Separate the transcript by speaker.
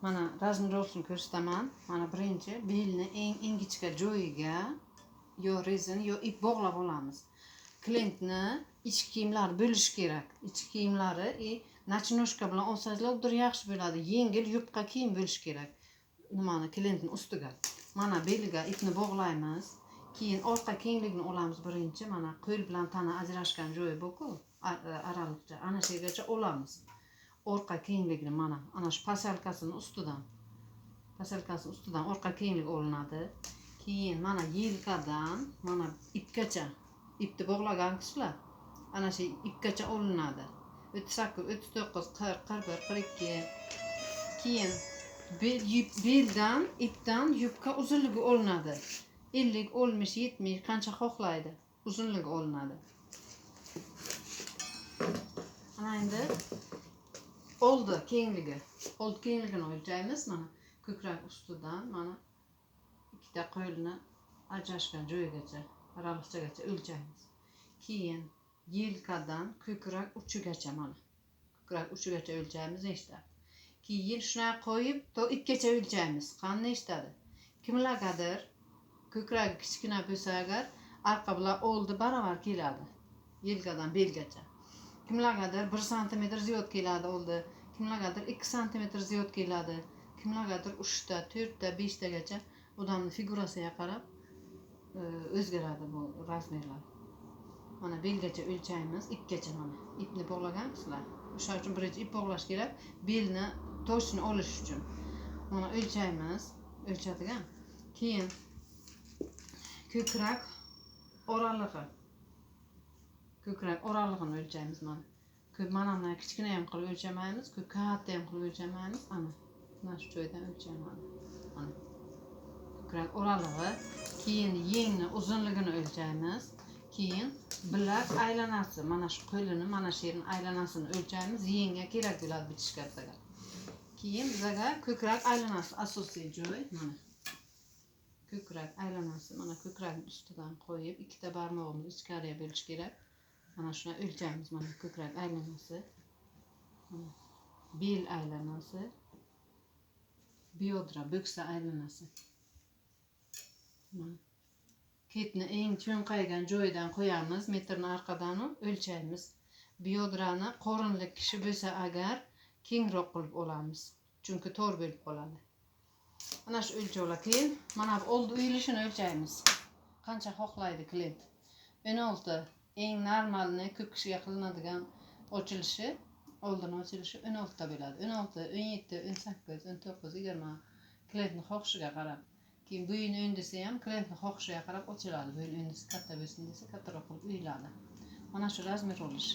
Speaker 1: Mana razmir olsun ko'rsataman. Mana birinchi belni eng ingichka joyiga yo rezin yo ip bog'lab olamiz. Klientni ichki kiyimlari bo'lish kerak. Ichki kiyimlari nachnoshka bilan olsanglar udir yaxshi bo'ladi. Yengil yupqa kiyim bo'lish kerak. Nimani klientni ustiga. Mana beliga ipni bog'laymiz. Keyin orqa kengligini olamiz birinchi. Mana qo'l bilan tana ajrashgan joyi bu-ku, aralikcha. Ana shu yergacha olamiz. Orqa kengligini mana ana shu pasalkasini ustidan orqa kenglik olinadi. Keyin mana yelkadan mana ipgacha, ipni bog'lagan kishilar ana shu ipgacha olinadi. 38, 39, 40, 41, 42. Keyin beldan ipdan yubka uzunligi olinadi. 50, 60, 70 qancha xohlaydi uzunligi olinadi. Ana endi oldi kengligini o'lchaymiz. Mana ko'krak ustidan mana ikkita qo'lni ajrashgan joyigacha, aralikchagacha o'lchaymiz. Keyin yelkadan ko'krak uchigacha mana ko'krak uchigacha o'lchaymiz nechta. Keyin shuna qo'yib to ipgacha o'lchaymiz. Qani nechtadi? Kimlargadir ko'krak kichkina bo'lsa agar arqa bilan oldi baravar keladi. Yelkadan belgacha. Kimlargadir 1 sm ziyod keladi oldi. Kimlargadir 2 sm ziyod keladi. Kimlargadir 3 ta, 4 ta, 5 tagacha odamning figurasiga qarab o'zgaradi bu razmerlar. Mana belgacha o'lchaymiz, ipgacha mana. Ipni bog'lagansizlar. O'sha uchun birinchi ip bog'lash kerak, belni toshini olish uchun. Mana o'lchaymiz, o'lchadigan. Keyin ko'krak oralig'ini o'lchaymiz mana. Ko'p mana kichkina ham qilib o'lchamaymiz, ko'p katta ham qilib o'lchamaymiz. Mana shu joydan o'lchayman. Mana ko'krak oralig'i, keyin yengni uzunligini o'lchaymiz. Keyin bilak aylanasi, mana shu qo'lini, mana shu yerini aylanasini o'lchaymiz. Yengga kerak bo'ladi bitishga bizaga. Keyin bizaga ko'krak aylanasi asosiy joy mana. Ko'krak aylanasi mana ko'krakning ustidan qo'yib, ikkita barmog'imizni ichkariga bo'lish kerak. Mana shuni o'lchaymiz. Mana ko'krak aylanasi, mana bel aylanasi, biyodra, bo'ksa aylanasi. Mana ketni eng cho'nqaygan joyidan qo'yamiz, metrni arqadan o'lchaymiz. Biyodrani qorinli kishi bo'lsa agar kengroq qilib olamiz, chunki tor bo'lib qoladi. Mana shu o'lchovlar. Keyin mana bu oldi uyilishini o'lchaymiz. Qancha xohlaydi klient. 16 eng normalni ko'p kishiga qilinadigan ochilishi, oldin ochilishi 16 ta bo'ladi. 16, 17, 18, 19, 20 klientning xohishiga qarab. Keyin bo'yini o'ndisi ham klientning xohishiga qarab ochiladi. Bo'yini o'ndisi katta bo'lsin desa kattaroq qilib uyiladi. Mana shu razmer olish.